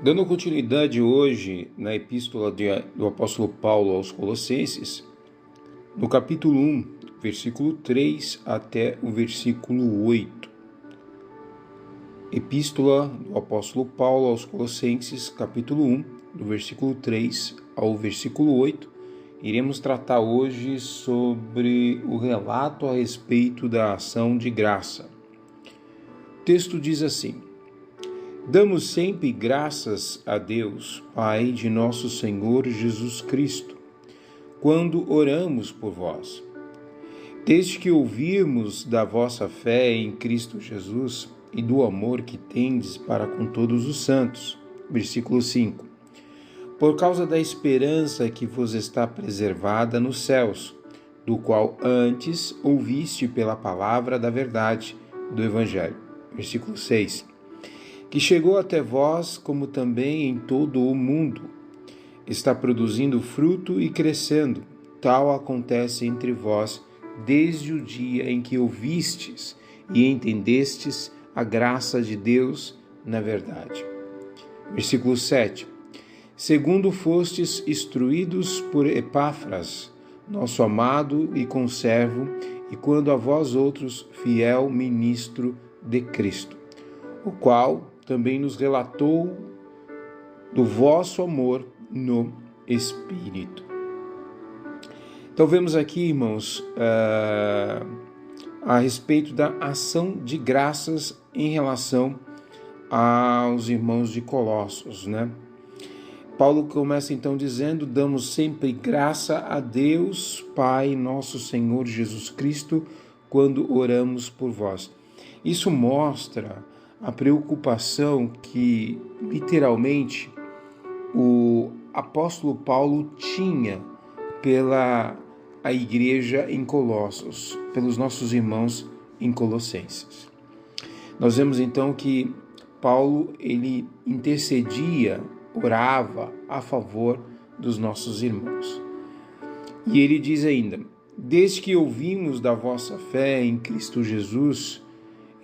Dando continuidade hoje na epístola do apóstolo Paulo aos Colossenses, no capítulo 1, versículo 3 até o versículo 8. Epístola do apóstolo Paulo aos Colossenses, capítulo 1, do versículo 3 ao versículo 8. Iremos tratar hoje sobre o relato a respeito da ação de graça. O texto diz assim: Damos sempre graças a Deus, Pai de nosso Senhor Jesus Cristo, quando oramos por vós. Desde que ouvirmos da vossa fé em Cristo Jesus e do amor que tendes para com todos os santos. Versículo 5. Por causa da esperança que vos está preservada nos céus, do qual antes ouviste pela palavra da verdade do Evangelho. Versículo 6. Que chegou até vós, como também em todo o mundo, está produzindo fruto e crescendo. Tal acontece entre vós, desde o dia em que ouvistes e entendestes a graça de Deus na verdade. Versículo 7. Segundo fostes instruídos por Epáfras, nosso amado e conservo, e quando a vós outros, fiel ministro de Cristo, o qual também nos relatou do vosso amor no Espírito. Então vemos aqui, irmãos, a respeito da ação de graças em relação aos irmãos de Colossos, né? Paulo começa então dizendo: damos sempre graça a Deus, Pai, nosso Senhor Jesus Cristo, quando oramos por vós. Isso mostra a preocupação que, literalmente, o apóstolo Paulo tinha pela a igreja em Colossos, pelos nossos irmãos em Colossenses. Nós vemos então que Paulo, ele intercedia, orava a favor dos nossos irmãos. E ele diz ainda: desde que ouvimos da vossa fé em Cristo Jesus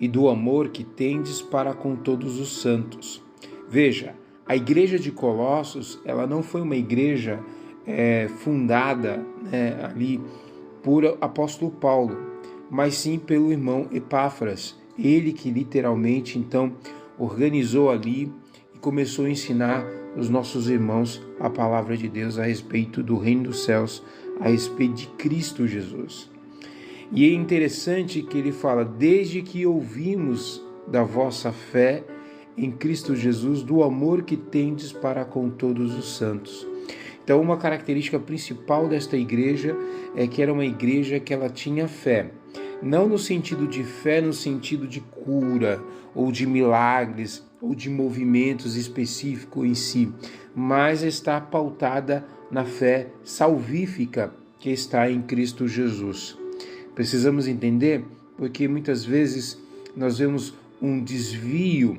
e do amor que tendes para com todos os santos. Veja, a igreja de Colossos, ela não foi uma igreja fundada ali por apóstolo Paulo, mas sim pelo irmão Epáfras. Ele que literalmente, então, organizou ali e começou a ensinar os nossos irmãos a palavra de Deus a respeito do reino dos céus, a respeito de Cristo Jesus. E é interessante que ele fala: desde que ouvimos da vossa fé em Cristo Jesus, do amor que tendes para com todos os santos. Então, uma característica principal desta igreja é que era uma igreja que ela tinha fé. Não no sentido de fé, no sentido de cura, ou de milagres, ou de movimentos específicos em si, mas está pautada na fé salvífica que está em Cristo Jesus. Precisamos entender, porque muitas vezes nós vemos um desvio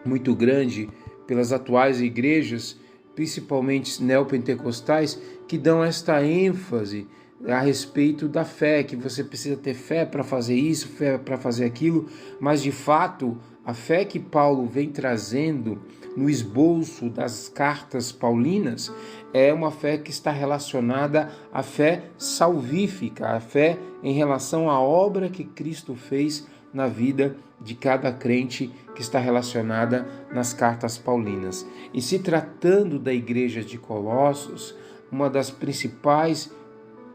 muito grande pelas atuais igrejas, principalmente neopentecostais, que dão esta ênfase a respeito da fé, que você precisa ter fé para fazer isso, fé para fazer aquilo, mas de fato a fé que Paulo vem trazendo no esboço das cartas paulinas é uma fé que está relacionada à fé salvífica, a fé em relação à obra que Cristo fez na vida de cada crente, que está relacionada nas cartas paulinas. E se tratando da igreja de Colossos, uma das principais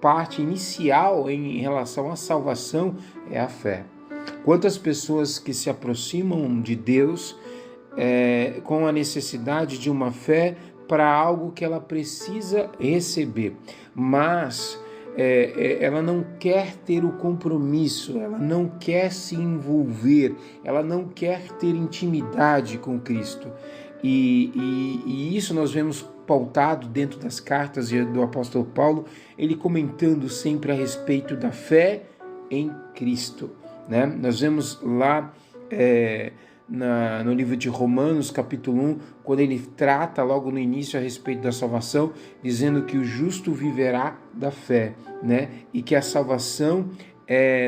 parte inicial em relação à salvação é a fé. Quantas pessoas que se aproximam de Deus com a necessidade de uma fé para algo que ela precisa receber, mas ela não quer ter o compromisso, ela não quer se envolver, ela não quer ter intimidade com Cristo. E isso nós vemos pautado dentro das cartas do apóstolo Paulo, ele comentando sempre a respeito da fé em Cristo, né? Nós vemos lá no livro de Romanos, capítulo 1, quando ele trata logo no início a respeito da salvação, dizendo que o justo viverá da fé, né? E que a salvação,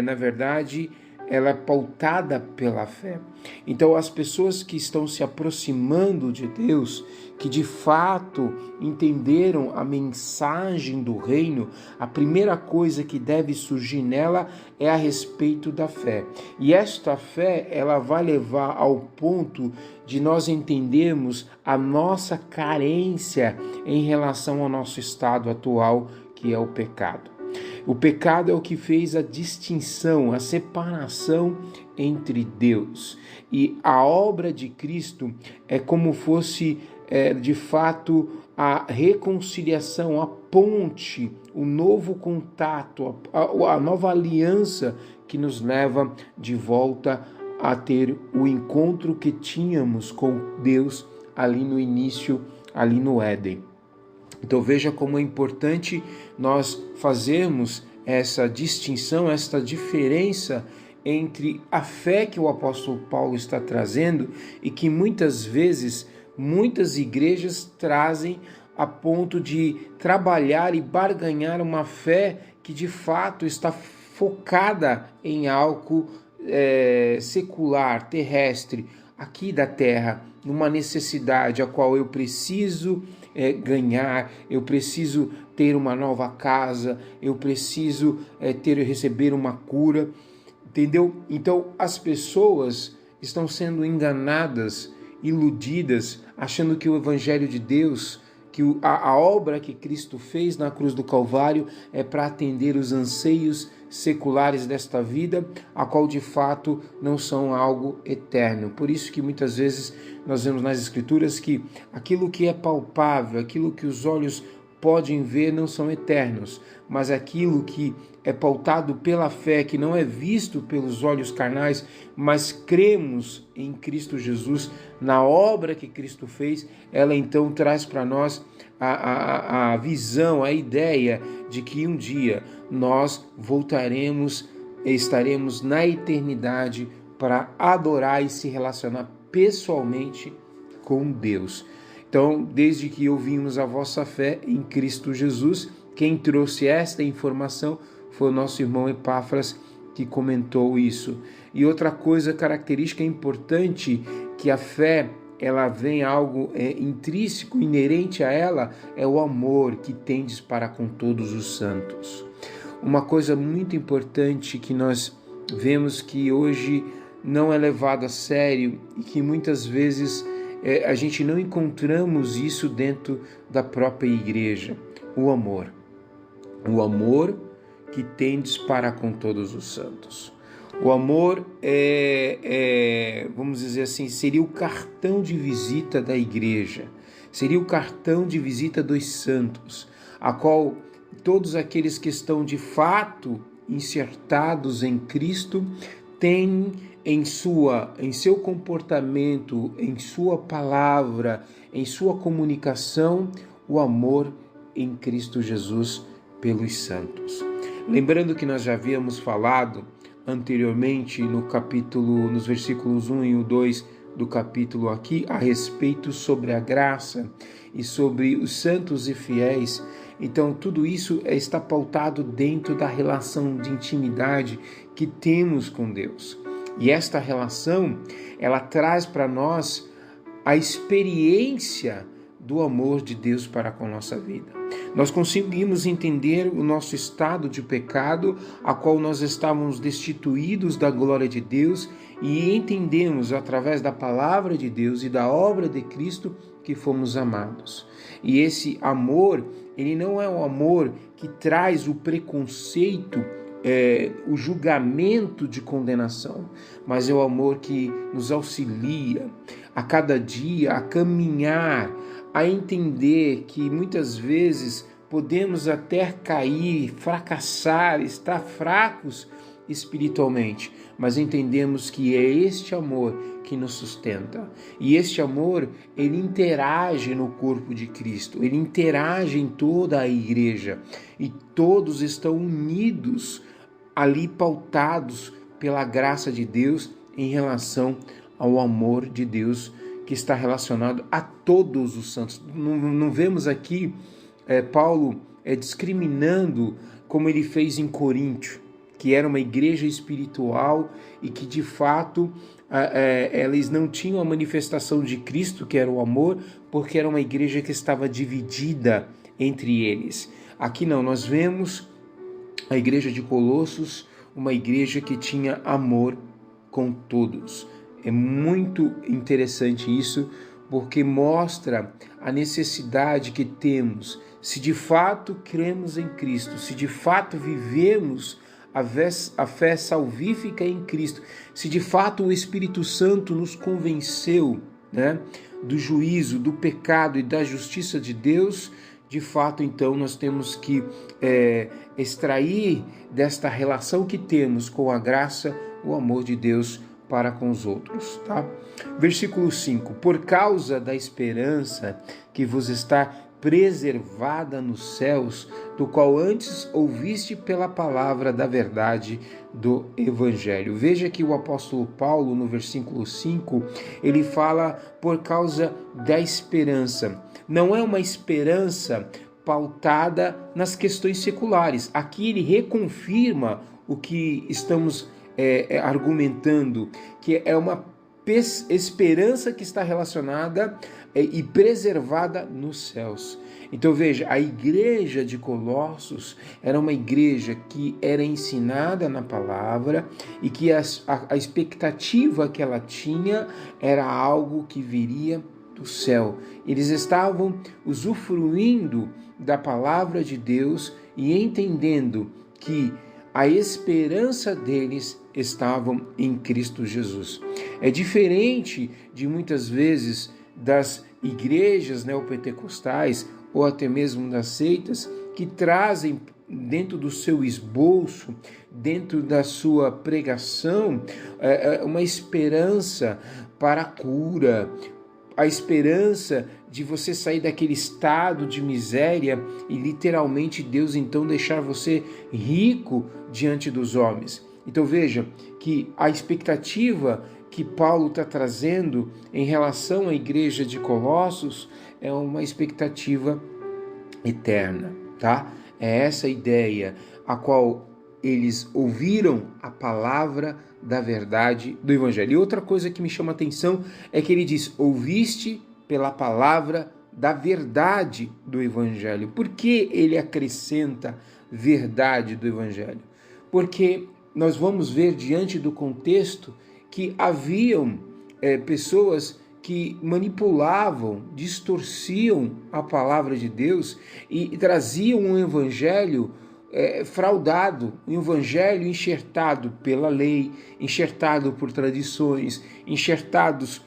na verdade, ela é pautada pela fé. Então, as pessoas que estão se aproximando de Deus, que de fato entenderam a mensagem do reino, a primeira coisa que deve surgir nela é a respeito da fé. E esta fé, ela vai levar ao ponto de nós entendermos a nossa carência em relação ao nosso estado atual, que é o pecado. O pecado é o que fez a distinção, a separação entre Deus. E a obra de Cristo é como fosse, de fato, a reconciliação, a ponte, o novo contato, a nova aliança que nos leva de volta a ter o encontro que tínhamos com Deus ali no início, ali no Éden. Então veja como é importante nós fazermos essa distinção, esta diferença entre a fé que o apóstolo Paulo está trazendo e que muitas vezes muitas igrejas trazem a ponto de trabalhar e barganhar uma fé que de fato está focada em algo secular, terrestre, aqui da terra, numa necessidade a qual eu preciso ganhar, eu preciso ter uma nova casa, eu preciso receber uma cura, entendeu? Então as pessoas estão sendo enganadas, iludidas, achando que o Evangelho de Deus, que a obra que Cristo fez na cruz do Calvário é para atender os anseios seculares desta vida, a qual de fato não são algo eterno. Por isso que muitas vezes nós vemos nas Escrituras que aquilo que é palpável, aquilo que os olhos podem ver não são eternos, mas aquilo que é pautado pela fé, que não é visto pelos olhos carnais, mas cremos em Cristo Jesus, na obra que Cristo fez, ela então traz para nós a visão, a ideia de que um dia nós voltaremos, estaremos na eternidade para adorar e se relacionar pessoalmente com Deus. Então, desde que ouvimos a vossa fé em Cristo Jesus, quem trouxe esta informação foi o nosso irmão Epáfras, que comentou isso. E outra coisa característica importante, que a fé, ela vem algo intrínseco, inerente a ela, é o amor que tendes para com todos os santos. Uma coisa muito importante que nós vemos que hoje não é levado a sério e que muitas vezes a gente não encontramos isso dentro da própria igreja, o amor. O amor que tendes para com todos os santos. O amor vamos dizer assim, seria o cartão de visita da igreja, seria o cartão de visita dos santos, a qual todos aqueles que estão de fato insertados em Cristo têm em seu comportamento, em sua palavra, em sua comunicação, o amor em Cristo Jesus pelos santos. Lembrando que nós já havíamos falado anteriormente nos versículos 1 e 2 do capítulo aqui, a respeito sobre a graça e sobre os santos e fiéis. Então, tudo isso está pautado dentro da relação de intimidade que temos com Deus. E esta relação, ela traz para nós a experiência do amor de Deus para com a nossa vida. Nós conseguimos entender o nosso estado de pecado, a qual nós estávamos destituídos da glória de Deus, e entendemos através da palavra de Deus e da obra de Cristo que fomos amados. E esse amor, ele não é um amor que traz o preconceito, o julgamento de condenação, mas é o amor que nos auxilia a cada dia a caminhar, a entender que muitas vezes podemos até cair, fracassar, estar fracos espiritualmente, mas entendemos que é este amor que nos sustenta. E este amor, ele interage no corpo de Cristo, ele interage em toda a igreja, e todos estão unidos ali, pautados pela graça de Deus em relação ao amor de Deus que está relacionado a todos os santos. Não vemos aqui Paulo discriminando como ele fez em Coríntio, que era uma igreja espiritual e que de fato eles não tinham a manifestação de Cristo, que era o amor, porque era uma igreja que estava dividida entre eles. Aqui não, nós vemos a igreja de Colossos, uma igreja que tinha amor com todos. É muito interessante isso, porque mostra a necessidade que temos, se de fato cremos em Cristo, se de fato vivemos a fé salvífica em Cristo, se de fato o Espírito Santo nos convenceu, né, do juízo, do pecado e da justiça de Deus, de fato, então, nós temos que extrair desta relação que temos com a graça, o amor de Deus para com os outros, tá? Versículo 5: por causa da esperança que vos está preservada nos céus, do qual antes ouviste pela palavra da verdade do Evangelho. Veja que o apóstolo Paulo, no versículo 5, ele fala por causa da esperança. Não é uma esperança pautada nas questões seculares. Aqui ele reconfirma o que estamos argumentando, que é uma esperança que está relacionada e preservada nos céus. Então veja, a igreja de Colossos era uma igreja que era ensinada na palavra e que a expectativa que ela tinha era algo que viria do céu. Eles estavam usufruindo da palavra de Deus e entendendo que a esperança deles estavam em Cristo Jesus. É diferente de muitas vezes das igrejas neopentecostais ou até mesmo das seitas que trazem dentro do seu esboço, dentro da sua pregação, uma esperança para a cura, a esperança de você sair daquele estado de miséria e literalmente Deus então deixar você rico diante dos homens. Então veja que a expectativa que Paulo está trazendo em relação à igreja de Colossos é uma expectativa eterna, tá? É essa ideia a qual eles ouviram a palavra da verdade do Evangelho. E outra coisa que me chama a atenção é que ele diz: ouviste pela palavra da verdade do Evangelho. Por que ele acrescenta verdade do Evangelho? Porque nós vamos ver diante do contexto que haviam pessoas que manipulavam, distorciam a palavra de Deus e traziam um evangelho fraudado, um evangelho enxertado pela lei, enxertado por tradições, enxertados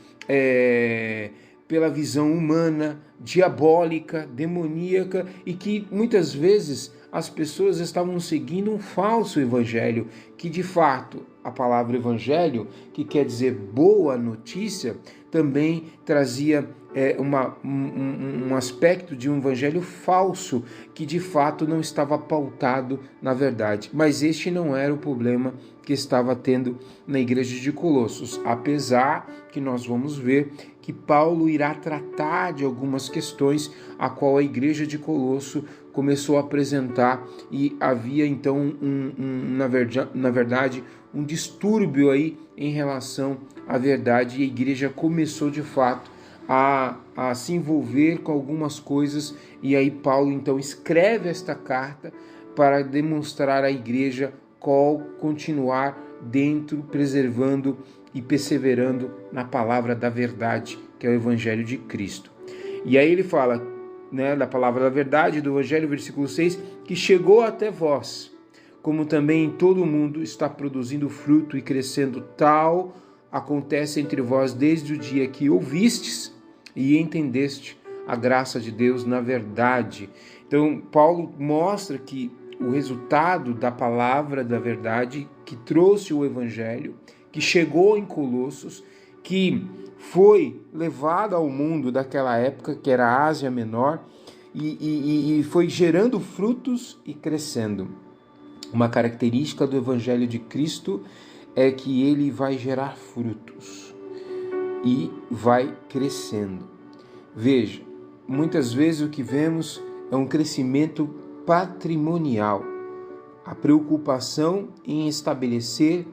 pela visão humana, diabólica, demoníaca, e que muitas vezes as pessoas estavam seguindo um falso evangelho, que de fato a palavra evangelho, que quer dizer boa notícia, também trazia um aspecto de um evangelho falso, que de fato não estava pautado na verdade. Mas este não era o problema que estava tendo na igreja de Colossos, apesar que nós vamos ver que Paulo irá tratar de algumas questões a qual a igreja de Colosso começou a apresentar, e havia então na verdade um distúrbio aí em relação à verdade, e a igreja começou de fato a se envolver com algumas coisas, e aí Paulo então escreve esta carta para demonstrar à igreja qual continuar dentro, preservando e perseverando na palavra da verdade, que é o Evangelho de Cristo. E aí ele fala, da palavra da verdade, do Evangelho, versículo 6, que chegou até vós, como também em todo o mundo está produzindo fruto e crescendo, tal acontece entre vós desde o dia que ouvistes e entendeste a graça de Deus na verdade. Então, Paulo mostra que o resultado da palavra da verdade que trouxe o Evangelho, que chegou em Colossos, que foi levado ao mundo daquela época, que era a Ásia Menor, e foi gerando frutos e crescendo. Uma característica do Evangelho de Cristo é que ele vai gerar frutos e vai crescendo. Veja, muitas vezes o que vemos é um crescimento patrimonial. a preocupação em estabelecer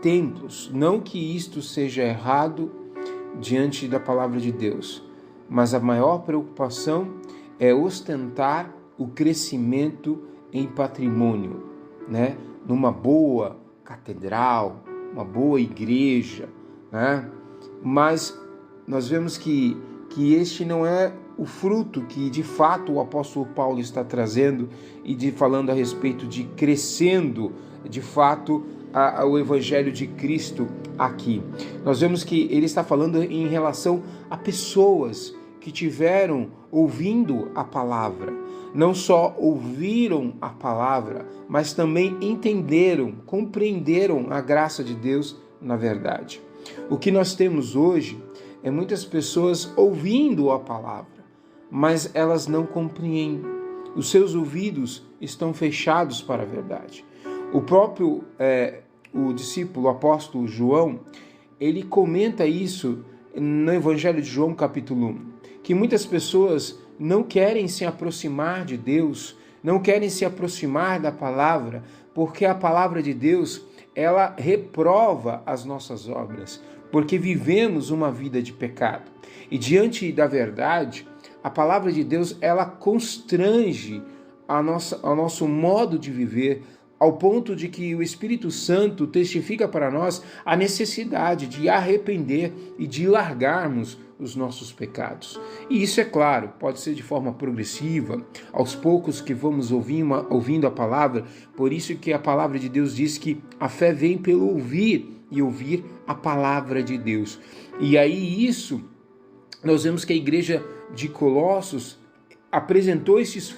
templos. Não que isto seja errado diante da palavra de Deus, mas a maior preocupação é ostentar o crescimento em patrimônio, né? Numa boa catedral, uma boa igreja, né? Mas nós vemos que este não é o fruto que de fato o apóstolo Paulo está trazendo e falando a respeito de crescendo de fato o evangelho de Cristo aqui. Nós vemos que ele está falando em relação a pessoas que tiveram ouvindo a palavra, não só ouviram a palavra, mas também entenderam, compreenderam a graça de Deus na verdade. O que nós temos hoje é muitas pessoas ouvindo a palavra, mas elas não compreendem. Os seus ouvidos estão fechados para a verdade. O próprio o discípulo, o apóstolo João, ele comenta isso no Evangelho de João, capítulo 1, que muitas pessoas não querem se aproximar de Deus, não querem se aproximar da palavra, porque a palavra de Deus, ela reprova as nossas obras, porque vivemos uma vida de pecado. E diante da verdade, a palavra de Deus, ela constrange ao nosso modo de viver, ao ponto de que o Espírito Santo testifica para nós a necessidade de arrepender e de largarmos os nossos pecados. E isso, é claro, pode ser de forma progressiva, aos poucos que vamos ouvindo a palavra. Por isso que a palavra de Deus diz que a fé vem pelo ouvir e ouvir a palavra de Deus. E aí isso, nós vemos que a igreja de Colossos apresentou esses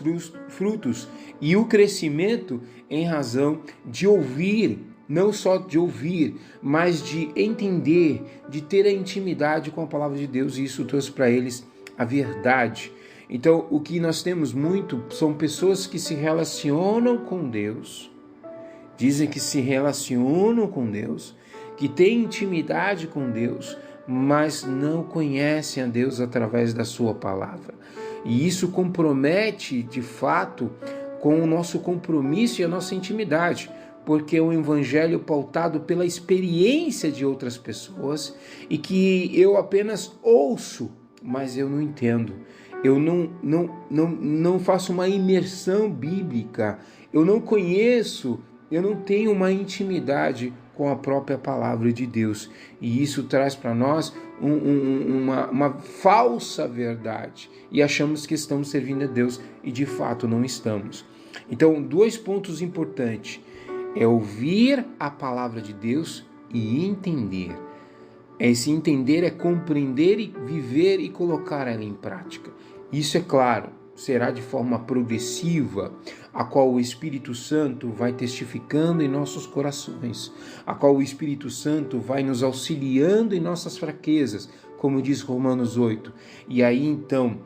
frutos e o crescimento em razão de ouvir, não só de ouvir, mas de entender, de ter a intimidade com a palavra de Deus, e isso trouxe para eles a verdade. Então, o que nós temos muito são pessoas que se relacionam com Deus, dizem que se relacionam com Deus, que têm intimidade com Deus, mas não conhecem a Deus através da sua palavra. E isso compromete, de fato, com o nosso compromisso e a nossa intimidade, porque é um evangelho pautado pela experiência de outras pessoas e que eu apenas ouço, mas eu não entendo. Eu não faço uma imersão bíblica, eu não conheço, eu não tenho uma intimidade com a própria palavra de Deus. E isso traz para nós uma falsa verdade. E achamos que estamos servindo a Deus e de fato não estamos. Então, 2 pontos importantes. É ouvir a palavra de Deus e entender. Esse entender é compreender e viver e colocar ela em prática. Isso, é claro, será de forma progressiva, a qual o Espírito Santo vai testificando em nossos corações, a qual o Espírito Santo vai nos auxiliando em nossas fraquezas, como diz Romanos 8. E aí então,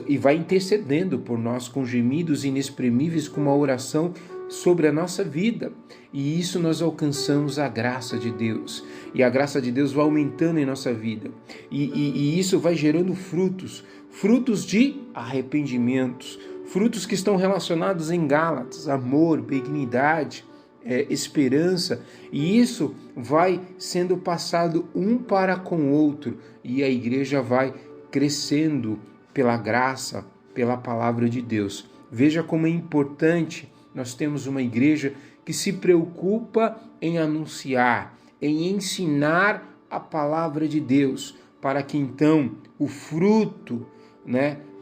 e vai intercedendo por nós com gemidos inexprimíveis, com uma oração sobre a nossa vida. E isso nós alcançamos a graça de Deus. E a graça de Deus vai aumentando em nossa vida. E isso vai gerando frutos de arrependimentos, frutos que estão relacionados em Gálatas, amor, benignidade, esperança, e isso vai sendo passado um para com o outro, e a igreja vai crescendo pela graça, pela palavra de Deus. Veja como é importante nós temos uma igreja que se preocupa em anunciar, em ensinar a palavra de Deus, para que então o fruto,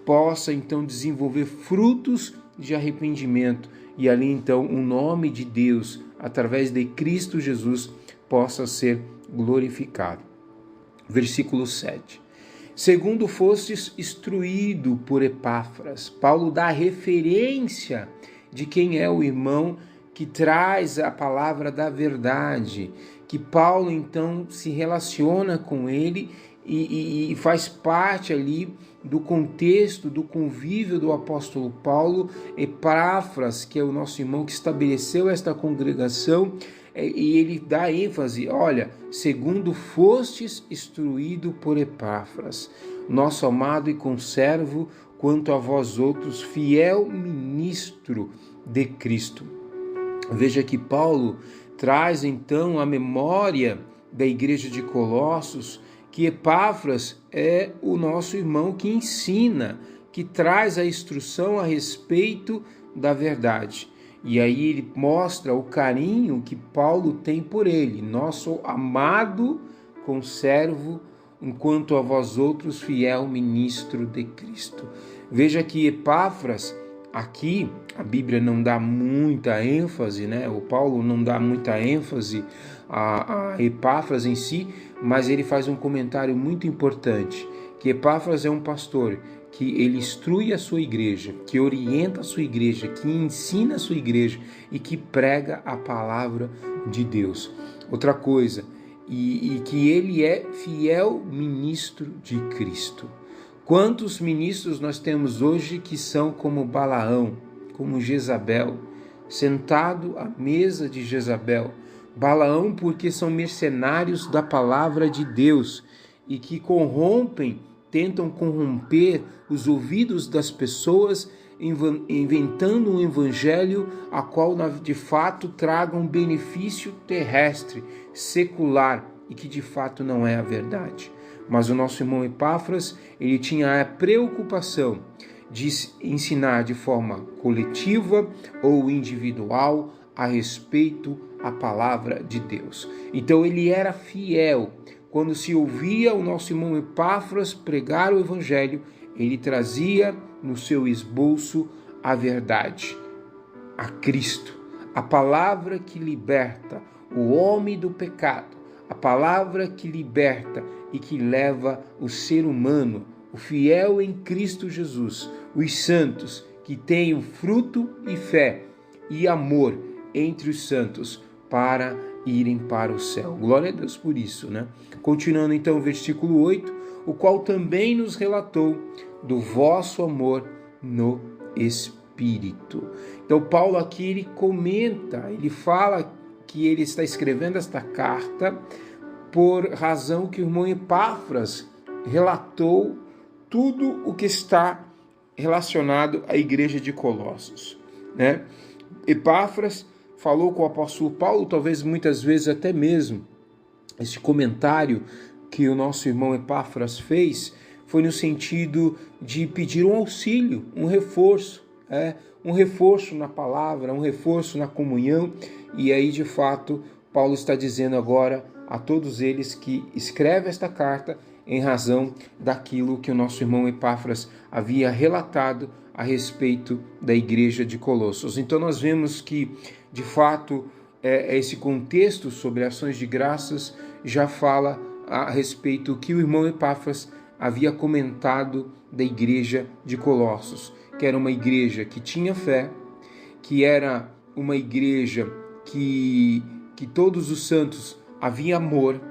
possa então desenvolver frutos de arrependimento, e ali então o nome de Deus, através de Cristo Jesus, possa ser glorificado. Versículo 7. Segundo fostes instruído por Epáfras. Paulo dá a referência de quem é o irmão que traz a palavra da verdade, que Paulo então se relaciona com ele e faz parte ali do contexto, do convívio do apóstolo Paulo. Epáfras, que é o nosso irmão que estabeleceu esta congregação, e ele dá ênfase, olha, segundo fostes instruído por Epáfras, nosso amado e conservo, quanto a vós outros, fiel ministro de Cristo. Veja que Paulo traz então a memória da igreja de Colossos que Epáfras é o nosso irmão que ensina, que traz a instrução a respeito da verdade. E aí ele mostra o carinho que Paulo tem por ele, nosso amado conservo, enquanto a vós outros fiel ministro de Cristo. Veja que Epáfras, aqui a Bíblia não dá muita ênfase, né? O Paulo não dá muita ênfase a Epáfras em si, mas ele faz um comentário muito importante, que Epáfras é um pastor que ele instrui a sua igreja, que orienta a sua igreja, que ensina a sua igreja e que prega a palavra de Deus. Outra coisa, e que ele é fiel ministro de Cristo. Quantos ministros nós temos hoje que são como Balaão, como Jezabel, sentado à mesa de Jezabel? Balaão porque são mercenários da palavra de Deus e que tentam corromper os ouvidos das pessoas, inventando um evangelho a qual de fato traga um benefício terrestre, secular, e que de fato não é a verdade. Mas o nosso irmão Epáfras, ele tinha a preocupação de ensinar de forma coletiva ou individual a respeito da palavra de Deus. Então ele era fiel. Quando se ouvia o nosso irmão Epáfras pregar o evangelho, ele trazia no seu esboço a verdade, a Cristo, a palavra que liberta o homem do pecado, a palavra que liberta e que leva o ser humano, o fiel em Cristo Jesus, os santos que têm o fruto e fé e amor entre os santos para irem para o céu. Glória a Deus por isso, né? Continuando então o versículo 8, o qual também nos relatou do vosso amor no Espírito. Então Paulo aqui ele comenta, ele fala que ele está escrevendo esta carta por razão que o irmão Epáfras relatou tudo o que está relacionado à igreja de Colossos, né? Epáfras falou com o apóstolo Paulo, talvez muitas vezes até mesmo esse comentário que o nosso irmão Epáfras fez foi no sentido de pedir um auxílio, um reforço na palavra, um reforço na comunhão. E aí de fato Paulo está dizendo agora a todos eles que escreve esta carta em razão daquilo que o nosso irmão Epáfras havia relatado a respeito da igreja de Colossos. Então nós vemos que de fato esse contexto sobre ações de graças já fala a respeito que o irmão Epáfras havia comentado da igreja de Colossos, que era uma igreja que tinha fé, que era uma igreja que todos os santos havia amor,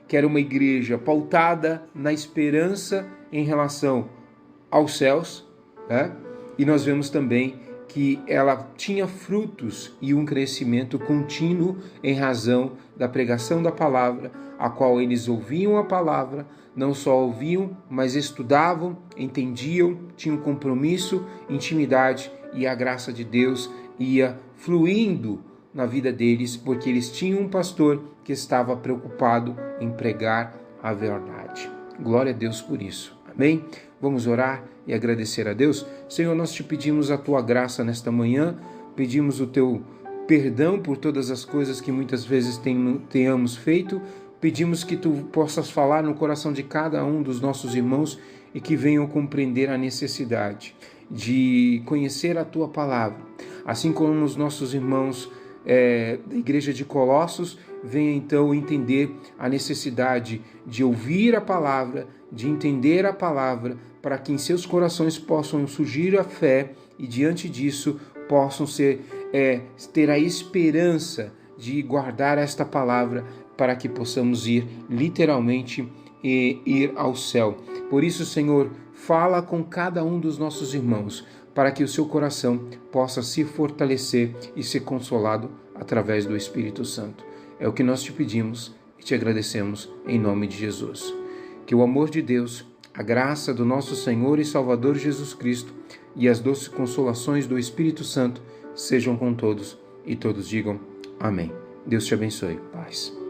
que era uma igreja pautada na esperança em relação aos céus, né? E nós vemos também que ela tinha frutos e um crescimento contínuo em razão da pregação da palavra, a qual eles ouviam a palavra, não só ouviam, mas estudavam, entendiam, tinham compromisso, intimidade, e a graça de Deus ia fluindo na vida deles, porque eles tinham um pastor que estava preocupado em pregar a verdade. Glória a Deus por isso. Amém? Vamos orar e agradecer a Deus. Senhor, nós te pedimos a tua graça nesta manhã, pedimos o teu perdão por todas as coisas que muitas vezes tenhamos feito, pedimos que tu possas falar no coração de cada um dos nossos irmãos e que venham compreender a necessidade de conhecer a tua palavra, assim como os nossos irmãos da igreja de Colossos venham então entender a necessidade de ouvir a palavra, de entender a palavra, para que em seus corações possam surgir a fé e diante disso possam ter a esperança de guardar esta palavra para que possamos ir literalmente ir ao céu. Por isso, Senhor, fala com cada um dos nossos irmãos, para que o seu coração possa se fortalecer e ser consolado através do Espírito Santo. É o que nós te pedimos e te agradecemos em nome de Jesus. Que o amor de Deus, a graça do nosso Senhor e Salvador Jesus Cristo e as doces consolações do Espírito Santo sejam com todos, e todos digam amém. Deus te abençoe. Paz.